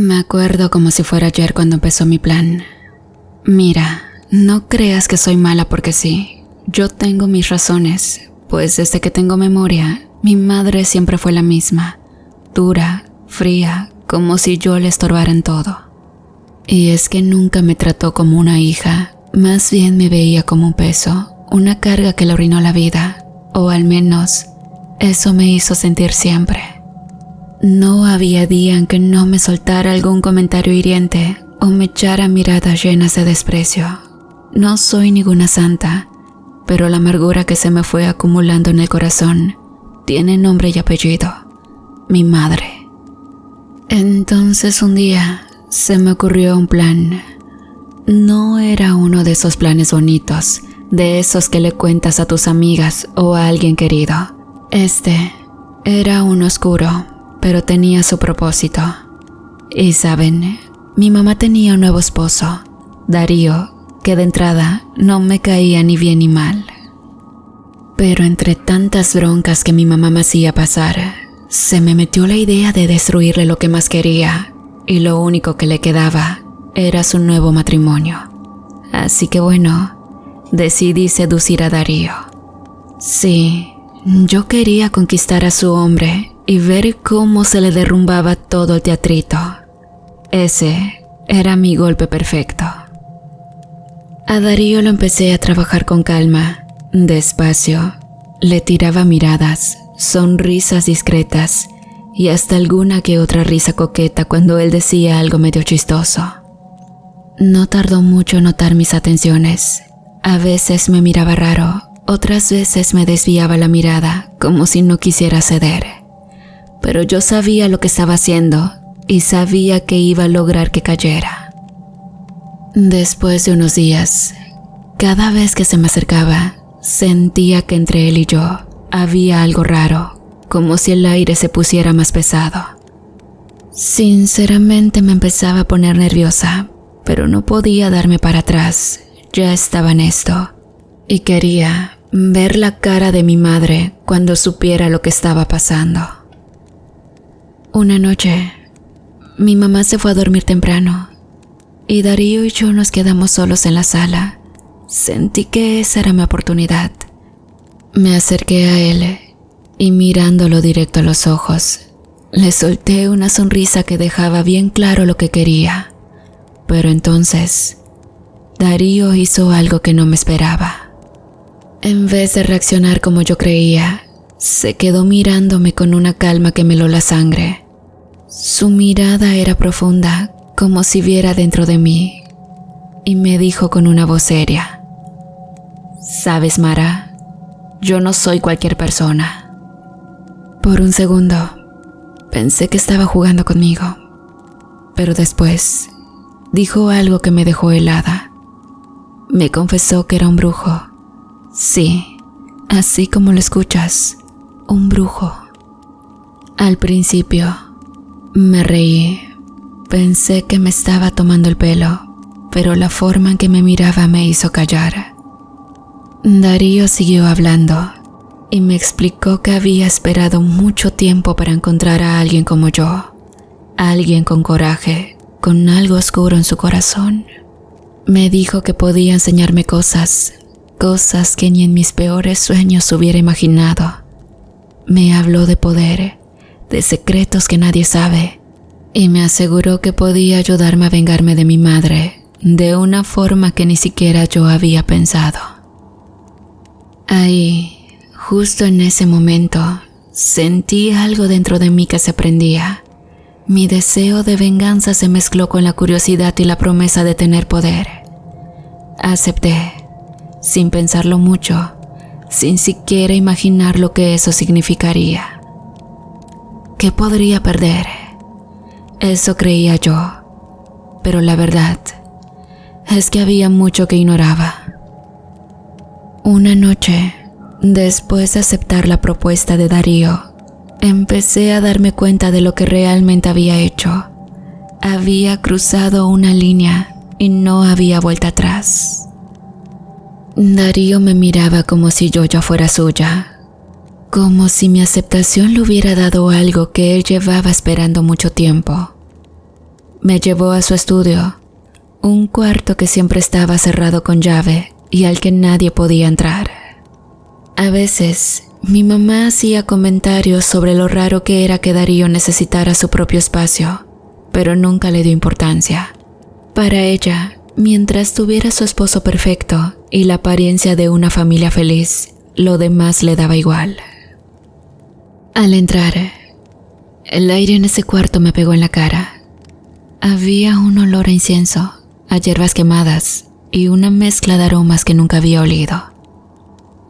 Me acuerdo como si fuera ayer cuando empezó mi plan. Mira, no creas que soy mala porque sí. Yo tengo mis razones, pues desde que tengo memoria, mi madre siempre fue la misma. Dura, fría, como si yo le estorbara en todo. Y es que nunca me trató como una hija, más bien me veía como un peso, una carga que le arruinó la vida, o al menos, eso me hizo sentir siempre. No había día en que no me soltara algún comentario hiriente o me echara miradas llenas de desprecio. No soy ninguna santa, pero la amargura que se me fue acumulando en el corazón tiene nombre y apellido: mi madre. Entonces un día se me ocurrió un plan. No era uno de esos planes bonitos, de esos que le cuentas a tus amigas o a alguien querido. Este era uno oscuro, pero tenía su propósito. Y saben, mi mamá tenía un nuevo esposo, Darío, que de entrada no me caía ni bien ni mal. Pero entre tantas broncas que mi mamá me hacía pasar, se me metió la idea de destruirle lo que más quería, y lo único que le quedaba era su nuevo matrimonio. Así que bueno, decidí seducir a Darío. Sí, yo quería conquistar a su hombre y ver cómo se le derrumbaba todo el teatrito. Ese era mi golpe perfecto. A Darío lo empecé a trabajar con calma, despacio. Le tiraba miradas, sonrisas discretas y hasta alguna que otra risa coqueta cuando él decía algo medio chistoso. No tardó mucho en notar mis atenciones. A veces me miraba raro, otras veces me desviaba la mirada como si no quisiera ceder. Pero yo sabía lo que estaba haciendo y sabía que iba a lograr que cayera. Después de unos días, cada vez que se me acercaba, sentía que entre él y yo había algo raro, como si el aire se pusiera más pesado. Sinceramente me empezaba a poner nerviosa, pero no podía darme para atrás, ya estaba en esto, y quería ver la cara de mi madre cuando supiera lo que estaba pasando. Una noche, mi mamá se fue a dormir temprano y Darío y yo nos quedamos solos en la sala. Sentí que esa era mi oportunidad. Me acerqué a él y mirándolo directo a los ojos, le solté una sonrisa que dejaba bien claro lo que quería. Pero entonces, Darío hizo algo que no me esperaba. En vez de reaccionar como yo creía, se quedó mirándome con una calma que me heló la sangre. Su mirada era profunda, como si viera dentro de mí, y me dijo con una voz seria: «¿Sabes, Mara? Yo no soy cualquier persona». Por un segundo, pensé que estaba jugando conmigo, pero después dijo algo que me dejó helada. Me confesó que era un brujo. Sí, así como lo escuchas, un brujo. Al principio, me reí. Pensé que me estaba tomando el pelo, pero la forma en que me miraba me hizo callar. Darío siguió hablando y me explicó que había esperado mucho tiempo para encontrar a alguien como yo, alguien con coraje, con algo oscuro en su corazón. Me dijo que podía enseñarme cosas que ni en mis peores sueños hubiera imaginado. Me habló de poder, de secretos que nadie sabe, y me aseguró que podía ayudarme a vengarme de mi madre de una forma que ni siquiera yo había pensado. Ahí, justo en ese momento, sentí algo dentro de mí que se prendía. Mi deseo de venganza se mezcló con la curiosidad y la promesa de tener poder. Acepté, sin pensarlo mucho, sin siquiera imaginar lo que eso significaría. ¿Qué podría perder? Eso creía yo, pero la verdad es que había mucho que ignoraba. Una noche, después de aceptar la propuesta de Darío, empecé a darme cuenta de lo que realmente había hecho. Había cruzado una línea y no había vuelta atrás. Darío me miraba como si yo ya fuera suya, como si mi aceptación le hubiera dado algo que él llevaba esperando mucho tiempo. me llevó a su estudio, un cuarto que siempre estaba cerrado con llave y al que nadie podía entrar. A veces, mi mamá hacía comentarios sobre lo raro que era que Darío necesitara su propio espacio, pero nunca le dio importancia. Para ella, mientras tuviera su esposo perfecto y la apariencia de una familia feliz, lo demás le daba igual. Al entrar, el aire en ese cuarto me pegó en la cara. Había un olor a incienso, a hierbas quemadas y una mezcla de aromas que nunca había olido.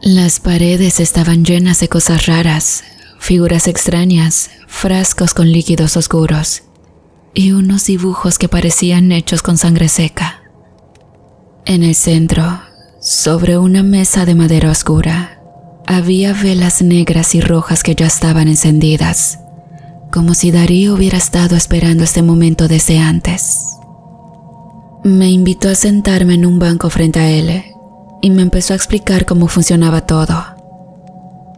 Las paredes estaban llenas de cosas raras, figuras extrañas, frascos con líquidos oscuros y unos dibujos que parecían hechos con sangre seca. En el centro, sobre una mesa de madera oscura, había velas negras y rojas que ya estaban encendidas, como si Darío hubiera estado esperando este momento desde antes. Me invitó a sentarme en un banco frente a él y me empezó a explicar cómo funcionaba todo.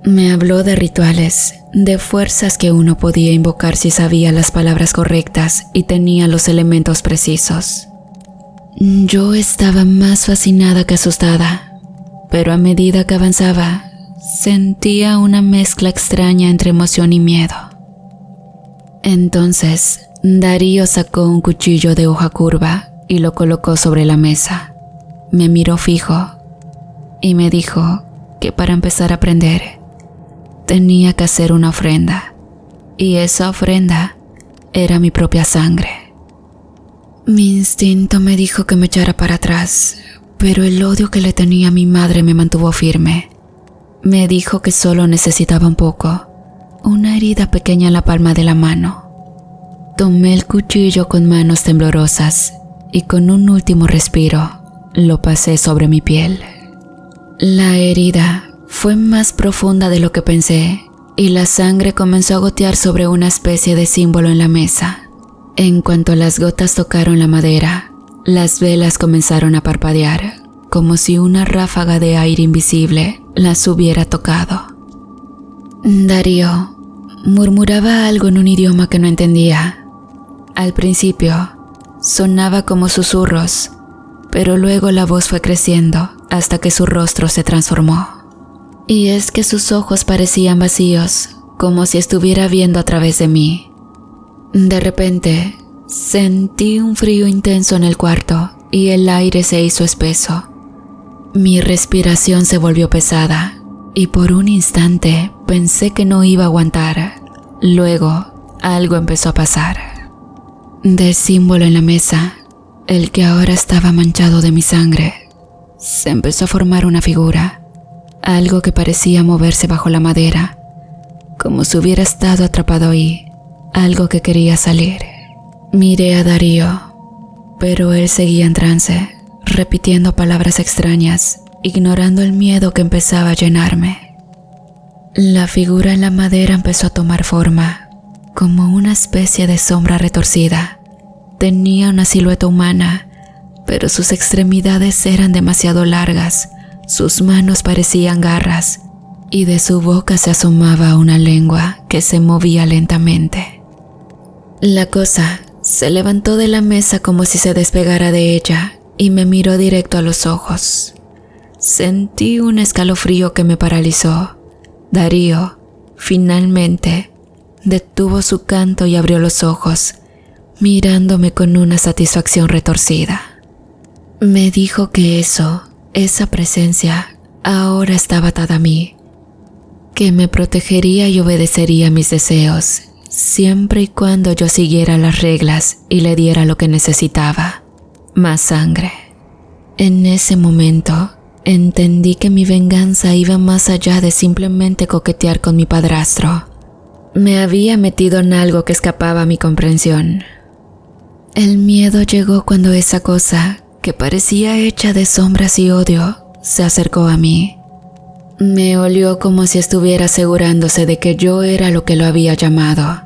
Me habló de rituales, de fuerzas que uno podía invocar si sabía las palabras correctas y tenía los elementos precisos. Yo estaba más fascinada que asustada, pero a medida que avanzaba, sentía una mezcla extraña entre emoción y miedo. Entonces, Darío sacó un cuchillo de hoja curva y lo colocó sobre la mesa. Me miró fijo y me dijo que para empezar a aprender, tenía que hacer una ofrenda, y esa ofrenda era mi propia sangre. Mi instinto me dijo que me echara para atrás, pero el odio que le tenía a mi madre me mantuvo firme. Me dijo que solo necesitaba un poco, una herida pequeña en la palma de la mano. Tomé el cuchillo con manos temblorosas y con un último respiro lo pasé sobre mi piel. La herida fue más profunda de lo que pensé y la sangre comenzó a gotear sobre una especie de símbolo en la mesa. En cuanto las gotas tocaron la madera, las velas comenzaron a parpadear, como si una ráfaga de aire invisible las hubiera tocado. Darío murmuraba algo en un idioma que no entendía. Al principio, sonaba como susurros, pero luego la voz fue creciendo hasta que su rostro se transformó. Y es que sus ojos parecían vacíos, como si estuviera viendo a través de mí. De repente, sentí un frío intenso en el cuarto y el aire se hizo espeso. Mi respiración se volvió pesada y por un instante pensé que no iba a aguantar. Luego, algo empezó a pasar. Del símbolo en la mesa, el que ahora estaba manchado de mi sangre, se empezó a formar una figura, algo que parecía moverse bajo la madera, como si hubiera estado atrapado ahí, algo que quería salir. Miré a Darío, pero él seguía en trance, repitiendo palabras extrañas, ignorando el miedo que empezaba a llenarme. La figura en la madera empezó a tomar forma, como una especie de sombra retorcida. Tenía una silueta humana, pero sus extremidades eran demasiado largas, sus manos parecían garras, y de su boca se asomaba una lengua que se movía lentamente. La cosa se levantó de la mesa como si se despegara de ella y me miró directo a los ojos. Sentí un escalofrío que me paralizó. Darío, finalmente, detuvo su canto y abrió los ojos, mirándome con una satisfacción retorcida. Me dijo que esa presencia, ahora estaba atada a mí, que me protegería y obedecería mis deseos, siempre y cuando yo siguiera las reglas y le diera lo que necesitaba, más sangre. En ese momento, entendí que mi venganza iba más allá de simplemente coquetear con mi padrastro. Me había metido en algo que escapaba a mi comprensión. El miedo llegó cuando esa cosa, que parecía hecha de sombras y odio, se acercó a mí. Me olió como si estuviera asegurándose de que yo era lo que lo había llamado,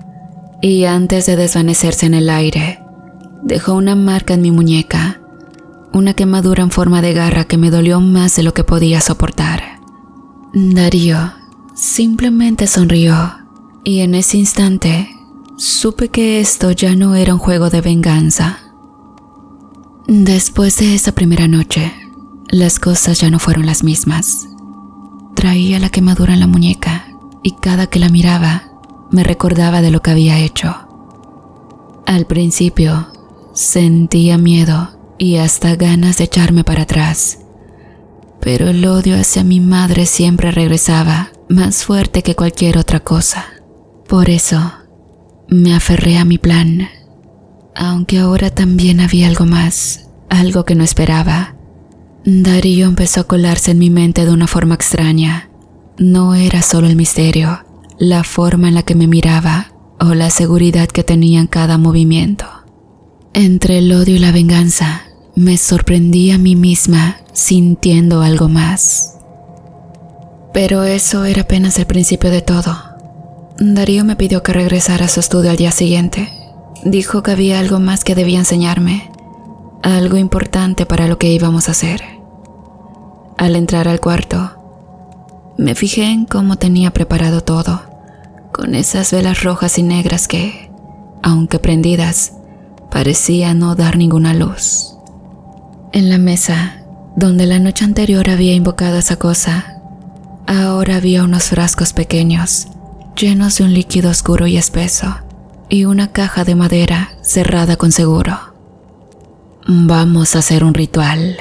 y antes de desvanecerse en el aire, dejó una marca en mi muñeca, una quemadura en forma de garra que me dolió más de lo que podía soportar. Darío simplemente sonrió, y en ese instante supe que esto ya no era un juego de venganza. Después de esa primera noche, las cosas ya no fueron las mismas. Traía la quemadura en la muñeca y cada que la miraba, me recordaba de lo que había hecho. Al principio, sentía miedo y hasta ganas de echarme para atrás. Pero el odio hacia mi madre siempre regresaba, más fuerte que cualquier otra cosa. Por eso, me aferré a mi plan. Aunque ahora también había algo más, algo que no esperaba. Darío empezó a colarse en mi mente de una forma extraña. No era solo el misterio, la forma en la que me miraba o la seguridad que tenía en cada movimiento. Entre el odio y la venganza, me sorprendí a mí misma sintiendo algo más. Pero eso era apenas el principio de todo. Darío me pidió que regresara a su estudio al día siguiente. Dijo que había algo más que debía enseñarme, algo importante para lo que íbamos a hacer. Al entrar al cuarto, me fijé en cómo tenía preparado todo, con esas velas rojas y negras que, aunque prendidas, parecían no dar ninguna luz. En la mesa, donde la noche anterior había invocado esa cosa, ahora había unos frascos pequeños, llenos de un líquido oscuro y espeso, y una caja de madera cerrada con seguro. «Vamos a hacer un ritual»,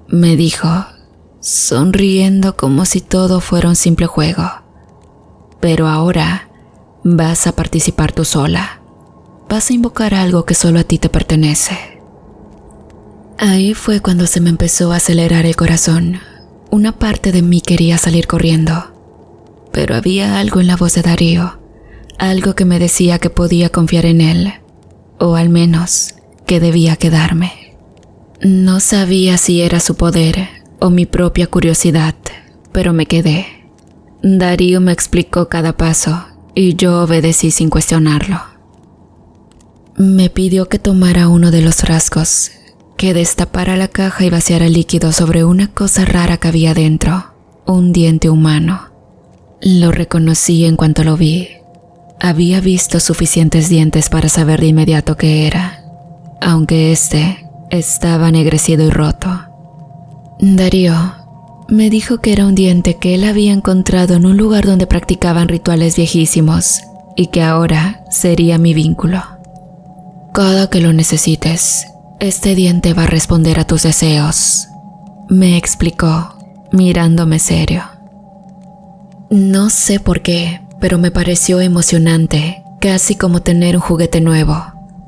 me dijo, sonriendo como si todo fuera un simple juego. «Pero ahora vas a participar tú sola. Vas a invocar algo que solo a ti te pertenece». Ahí fue cuando se me empezó a acelerar el corazón. Una parte de mí quería salir corriendo, pero había algo en la voz de Darío, algo que me decía que podía confiar en él, o al menos que debía quedarme. No sabía si era su poder o mi propia curiosidad, pero me quedé. Darío me explicó cada paso y yo obedecí sin cuestionarlo. Me pidió que tomara uno de los frascos, que destapara la caja y vaciara el líquido sobre una cosa rara que había dentro, un diente humano. Lo reconocí en cuanto lo vi. Había visto suficientes dientes para saber de inmediato qué era, aunque este estaba ennegrecido y roto. Darío me dijo que era un diente que él había encontrado en un lugar donde practicaban rituales viejísimos y que ahora sería mi vínculo. «Cada que lo necesites, este diente va a responder a tus deseos», me explicó, mirándome serio. No sé por qué, pero me pareció emocionante, casi como tener un juguete nuevo.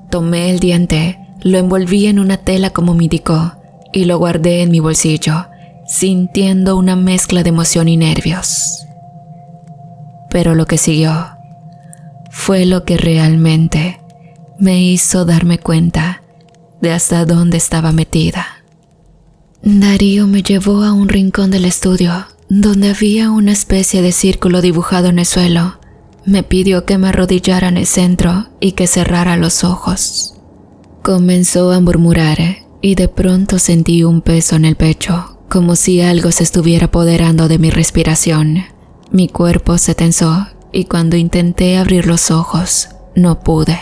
Tomé el diente, lo envolví en una tela como me indicó y lo guardé en mi bolsillo, sintiendo una mezcla de emoción y nervios. Pero lo que siguió fue lo que realmente me hizo darme cuenta de hasta dónde estaba metida. Darío me llevó a un rincón del estudio donde había una especie de círculo dibujado en el suelo. Me pidió que me arrodillara en el centro y que cerrara los ojos. Comenzó a murmurar y de pronto sentí un peso en el pecho, como si algo se estuviera apoderando de mi respiración. Mi cuerpo se tensó y cuando intenté abrir los ojos, no pude.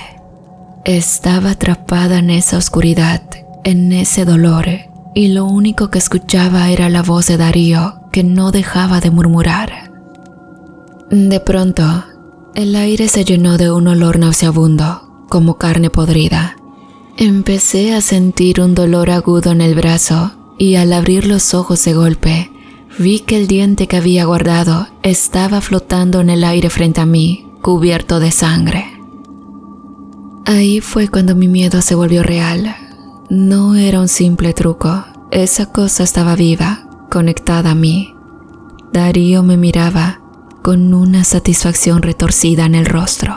Estaba atrapada en esa oscuridad, en ese dolor, y lo único que escuchaba era la voz de Darío que no dejaba de murmurar. De pronto, el aire se llenó de un olor nauseabundo, como carne podrida. Empecé a sentir un dolor agudo en el brazo y al abrir los ojos de golpe, vi que el diente que había guardado estaba flotando en el aire frente a mí, cubierto de sangre. Ahí fue cuando mi miedo se volvió real. No era un simple truco, esa cosa estaba viva, conectada a mí. Darío me miraba con una satisfacción retorcida en el rostro.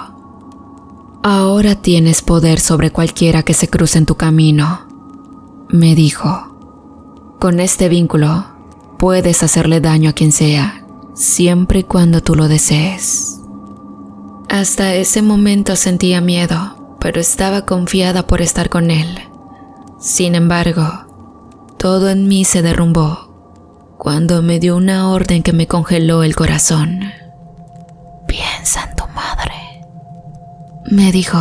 «Ahora tienes poder sobre cualquiera que se cruce en tu camino», me dijo. «Con este vínculo puedes hacerle daño a quien sea, siempre y cuando tú lo desees». Hasta ese momento sentía miedo, pero estaba confiada por estar con él. Sin embargo, todo en mí se derrumbó cuando me dio una orden que me congeló el corazón. «Piensa en tu madre», me dijo,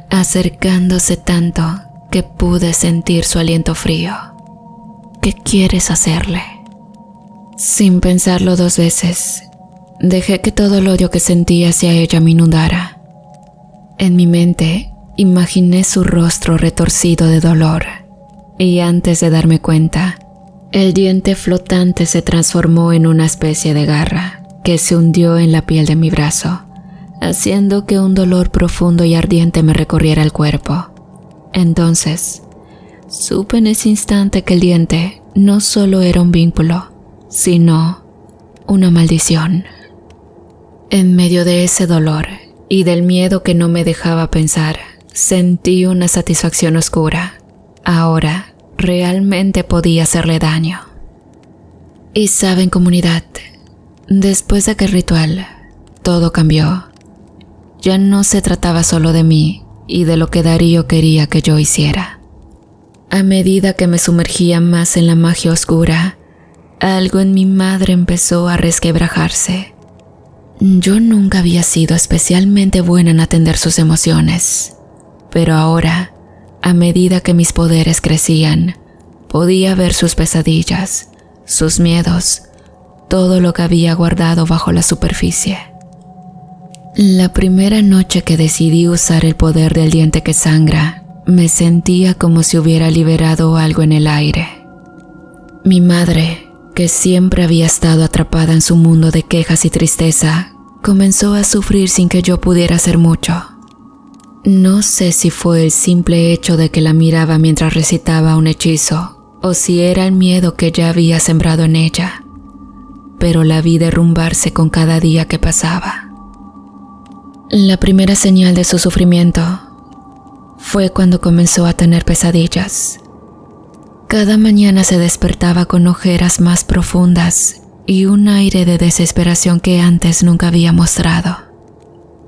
acercándose tanto que pude sentir su aliento frío. ¿Qué quieres hacerle? Sin pensarlo 2 veces, dejé que todo el odio que sentía hacia ella me inundara. En mi mente, imaginé su rostro retorcido de dolor, y antes de darme cuenta, el diente flotante se transformó en una especie de garra que se hundió en la piel de mi brazo, haciendo que un dolor profundo y ardiente me recorriera el cuerpo. Entonces, supe en ese instante que el diente no solo era un vínculo, sino una maldición. En medio de ese dolor y del miedo que no me dejaba pensar, sentí una satisfacción oscura. Ahora realmente podía hacerle daño. Y saben, comunidad, después de aquel ritual, todo cambió. Ya no se trataba solo de mí y de lo que Darío quería que yo hiciera. A medida que me sumergía más en la magia oscura, algo en mi madre empezó a resquebrajarse. Yo nunca había sido especialmente buena en atender sus emociones, pero ahora, a medida que mis poderes crecían, podía ver sus pesadillas, sus miedos, todo lo que había guardado bajo la superficie. La primera noche que decidí usar el poder del diente que sangra, me sentía como si hubiera liberado algo en el aire. Mi madre, que siempre había estado atrapada en su mundo de quejas y tristeza, comenzó a sufrir sin que yo pudiera hacer mucho. No sé si fue el simple hecho de que la miraba mientras recitaba un hechizo, o si era el miedo que ya había sembrado en ella, pero la vi derrumbarse con cada día que pasaba. La primera señal de su sufrimiento fue cuando comenzó a tener pesadillas. Cada mañana se despertaba con ojeras más profundas y un aire de desesperación que antes nunca había mostrado.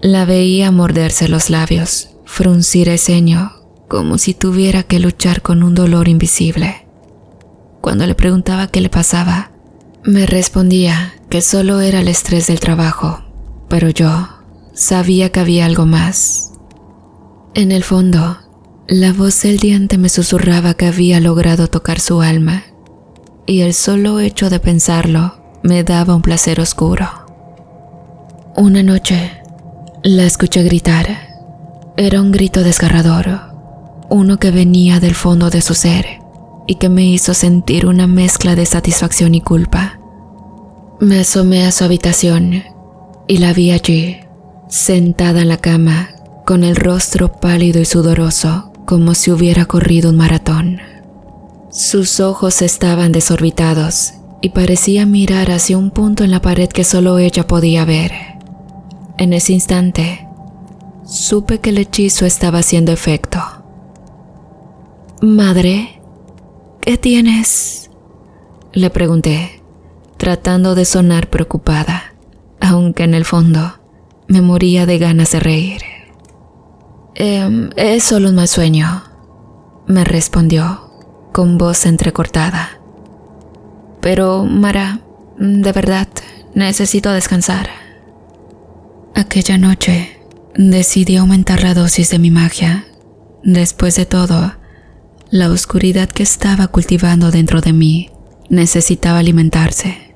La veía morderse los labios, fruncir el ceño, como si tuviera que luchar con un dolor invisible. Cuando le preguntaba qué le pasaba, me respondía que solo era el estrés del trabajo, pero yo sabía que había algo más. En el fondo, la voz del diente me susurraba que había logrado tocar su alma, y el solo hecho de pensarlo me daba un placer oscuro. Una noche, la escuché gritar. Era un grito desgarrador, uno que venía del fondo de su ser y que me hizo sentir una mezcla de satisfacción y culpa. Me asomé a su habitación y la vi allí, sentada en la cama, con el rostro pálido y sudoroso, como si hubiera corrido un maratón. Sus ojos estaban desorbitados y parecía mirar hacia un punto en la pared que solo ella podía ver. En ese instante, supe que el hechizo estaba haciendo efecto. «Madre, ¿qué tienes?», le pregunté, tratando de sonar preocupada, aunque en el fondo me moría de ganas de reír. Es solo un mal sueño», me respondió, con voz entrecortada. «Pero, Mara, de verdad, necesito descansar». Aquella noche, decidí aumentar la dosis de mi magia. Después de todo, la oscuridad que estaba cultivando dentro de mí necesitaba alimentarse.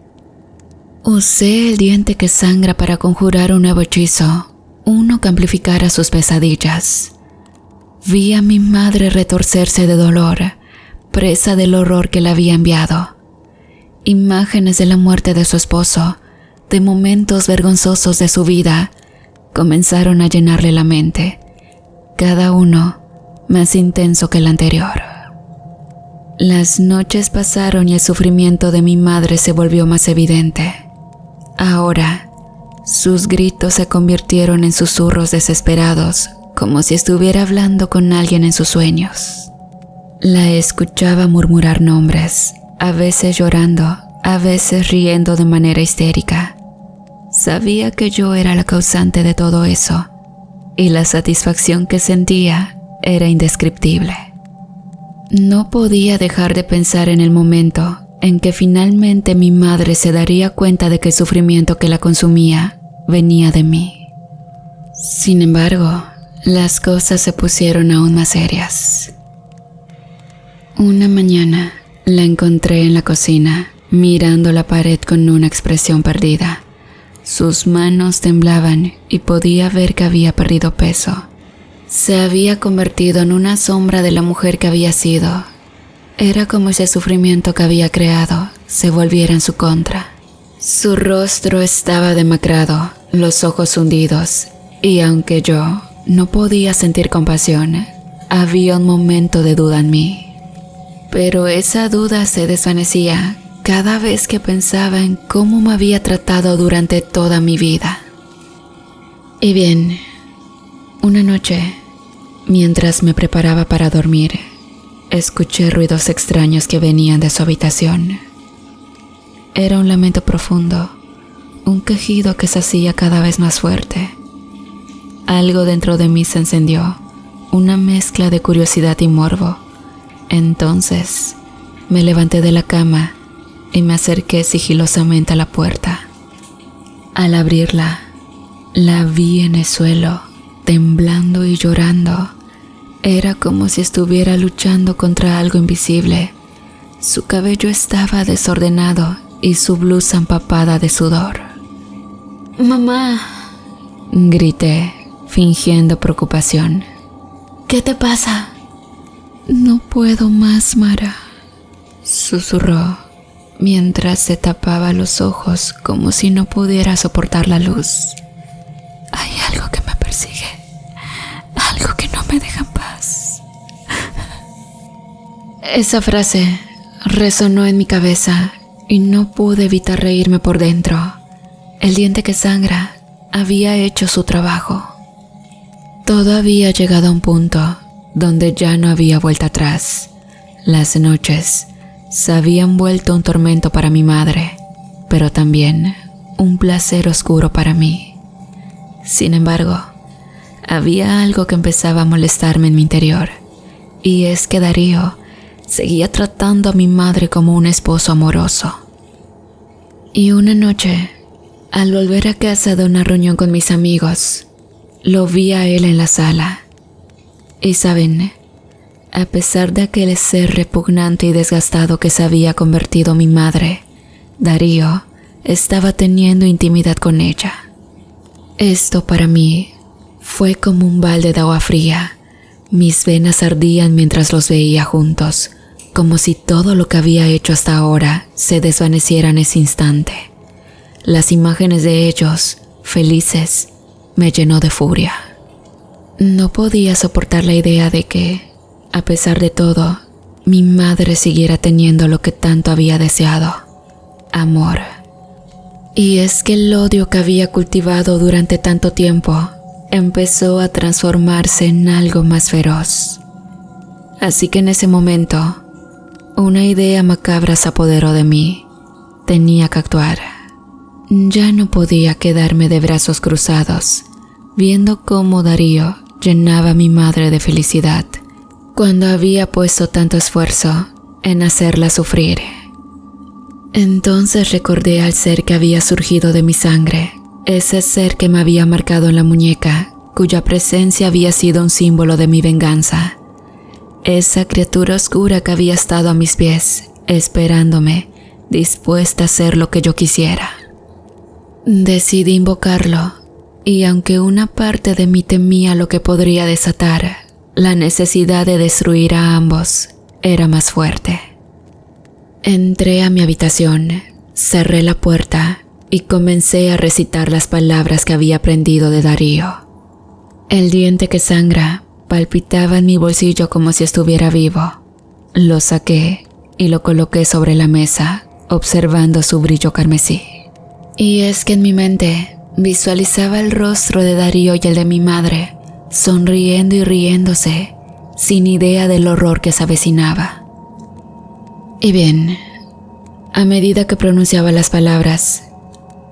Usé el diente que sangra para conjurar un nuevo hechizo, uno que amplificara sus pesadillas. Vi a mi madre retorcerse de dolor, presa del horror que le había enviado. Imágenes de la muerte de su esposo, de momentos vergonzosos de su vida, comenzaron a llenarle la mente, cada uno más intenso que el anterior. Las noches pasaron y el sufrimiento de mi madre se volvió más evidente. Ahora, sus gritos se convirtieron en susurros desesperados, como si estuviera hablando con alguien en sus sueños. La escuchaba murmurar nombres, a veces llorando, a veces riendo de manera histérica. Sabía que yo era la causante de todo eso, y la satisfacción que sentía era indescriptible. No podía dejar de pensar en el momento en que finalmente mi madre se daría cuenta de que el sufrimiento que la consumía venía de mí. Sin embargo, las cosas se pusieron aún más serias. Una mañana la encontré en la cocina, mirando la pared con una expresión perdida. Sus manos temblaban y podía ver que había perdido peso. Se había convertido en una sombra de la mujer que había sido. Era como si el sufrimiento que había creado se volviera en su contra. Su rostro estaba demacrado, los ojos hundidos, y aunque yo no podía sentir compasión, había un momento de duda en mí. Pero esa duda se desvanecía cada vez que pensaba en cómo me había tratado durante toda mi vida. Y bien, una noche, mientras me preparaba para dormir, escuché ruidos extraños que venían de su habitación. Era un lamento profundo, un quejido que se hacía cada vez más fuerte. Algo dentro de mí se encendió, una mezcla de curiosidad y morbo. Entonces, me levanté de la cama y me acerqué sigilosamente a la puerta. Al abrirla, la vi en el suelo, temblando y llorando. Era como si estuviera luchando contra algo invisible. Su cabello estaba desordenado y su blusa empapada de sudor. «¡Mamá!», grité, fingiendo preocupación. «¿Qué te pasa?». «No puedo más, Mara», susurró, mientras se tapaba los ojos como si no pudiera soportar la luz. «Hay algo que me persigue, algo que no me deja en paz». Esa frase resonó en mi cabeza y no pude evitar reírme por dentro. El diente que sangra había hecho su trabajo. Todo había llegado a un punto donde ya no había vuelta atrás. Las noches se habían vuelto un tormento para mi madre, pero también un placer oscuro para mí. Sin embargo, había algo que empezaba a molestarme en mi interior, y es que Darío seguía tratando a mi madre como un esposo amoroso. Y una noche, al volver a casa de una reunión con mis amigos, lo vi a él en la sala. Y saben, a pesar de aquel ser repugnante y desgastado que se había convertido mi madre, Darío estaba teniendo intimidad con ella. Esto para mí fue como un balde de agua fría. Mis venas ardían mientras los veía juntos, como si todo lo que había hecho hasta ahora se desvaneciera en ese instante. Las imágenes de ellos, felices, me llenó de furia. No podía soportar la idea de que, a pesar de todo, mi madre siguiera teniendo lo que tanto había deseado: amor. Y es que el odio que había cultivado durante tanto tiempo empezó a transformarse en algo más feroz. Así que en ese momento, una idea macabra se apoderó de mí. Tenía que actuar. Ya no podía quedarme de brazos cruzados, viendo cómo Darío llenaba a mi madre de felicidad, cuando había puesto tanto esfuerzo en hacerla sufrir. Entonces recordé al ser que había surgido de mi sangre, ese ser que me había marcado en la muñeca, cuya presencia había sido un símbolo de mi venganza. Esa criatura oscura que había estado a mis pies, esperándome, dispuesta a hacer lo que yo quisiera. Decidí invocarlo, y aunque una parte de mí temía lo que podría desatar, la necesidad de destruir a ambos era más fuerte. Entré a mi habitación, cerré la puerta y comencé a recitar las palabras que había aprendido de Darío. El diente que sangra palpitaba en mi bolsillo como si estuviera vivo. Lo saqué y lo coloqué sobre la mesa, observando su brillo carmesí. Y es que en mi mente visualizaba el rostro de Darío y el de mi madre, sonriendo y riéndose, sin idea del horror que se avecinaba. Y bien, a medida que pronunciaba las palabras,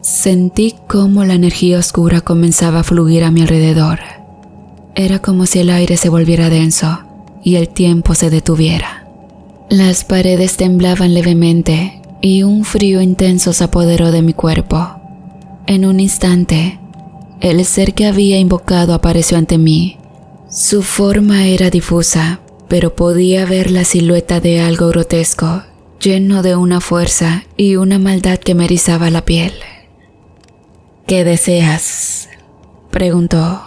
sentí cómo la energía oscura comenzaba a fluir a mi alrededor. Era como si el aire se volviera denso y el tiempo se detuviera. Las paredes temblaban levemente y un frío intenso se apoderó de mi cuerpo. En un instante, el ser que había invocado apareció ante mí, Su forma era difusa, pero podía ver la silueta de algo grotesco, lleno de una fuerza y una maldad que me erizaba la piel. ¿Qué deseas?, preguntó,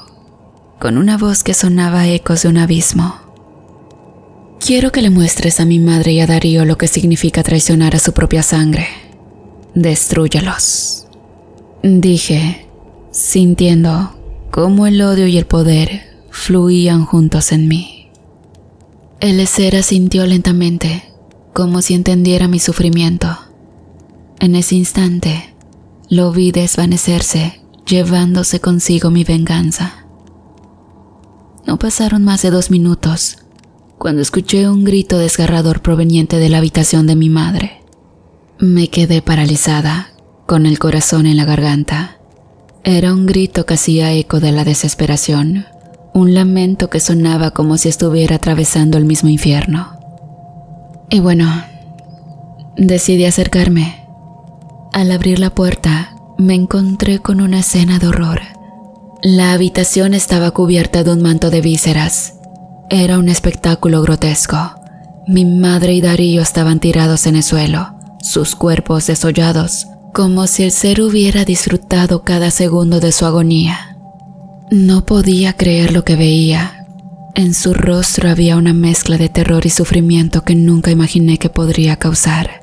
con una voz que sonaba ecos de un abismo. Quiero que le muestres a mi madre y a Darío lo que significa traicionar a su propia sangre. Destrúyalos, dije, sintiendo cómo el odio y el poder fluían juntos en mí. El ser asintió lentamente, como si entendiera mi sufrimiento. En ese instante, lo vi desvanecerse, llevándose consigo mi venganza. No pasaron más de 2 minutos, cuando escuché un grito desgarrador proveniente de la habitación de mi madre. Me quedé paralizada, con el corazón en la garganta. Era un grito que hacía eco de la desesperación, un lamento que sonaba como si estuviera atravesando el mismo infierno. Y bueno, decidí acercarme. Al abrir la puerta, me encontré con una escena de horror. La habitación estaba cubierta de un manto de vísceras. Era un espectáculo grotesco. Mi madre y Darío estaban tirados en el suelo, sus cuerpos desollados, como si el ser hubiera disfrutado cada segundo de su agonía. No podía creer lo que veía. En su rostro había una mezcla de terror y sufrimiento que nunca imaginé que podría causar.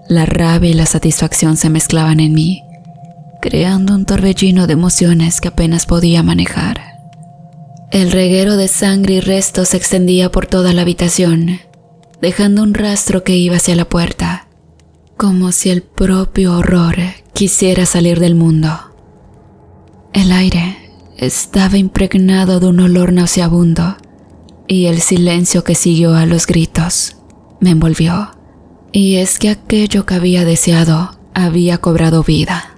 La rabia y la satisfacción se mezclaban en mí, creando un torbellino de emociones que apenas podía manejar. El reguero de sangre y restos se extendía por toda la habitación, dejando un rastro que iba hacia la puerta, como si el propio horror quisiera salir del mundo. El aire estaba impregnado de un olor nauseabundo, y el silencio que siguió a los gritos me envolvió. Y es que aquello que había deseado había cobrado vida.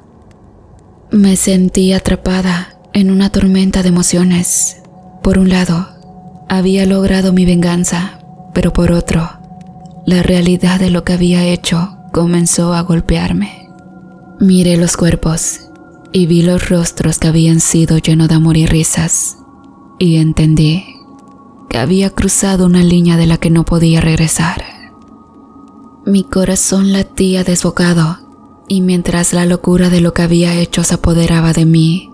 Me sentí atrapada en una tormenta de emociones. Por un lado, había logrado mi venganza, pero por otro, la realidad de lo que había hecho comenzó a golpearme. Miré los cuerpos y vi los rostros que habían sido llenos de amor y risas, y entendí que había cruzado una línea de la que no podía regresar. Mi corazón latía desbocado, y mientras la locura de lo que había hecho se apoderaba de mí,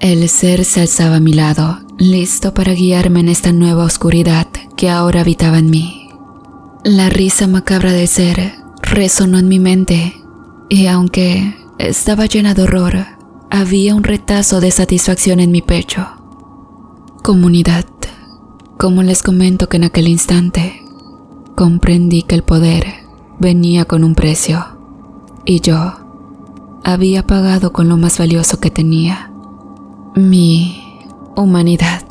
el ser se alzaba a mi lado, listo para guiarme en esta nueva oscuridad que ahora habitaba en mí. La risa macabra del ser resonó en mi mente, y aunque estaba llena de horror, había un retazo de satisfacción en mi pecho. Comunidad, como les comento que en aquel instante comprendí que el poder venía con un precio, y yo había pagado con lo más valioso que tenía, mi humanidad.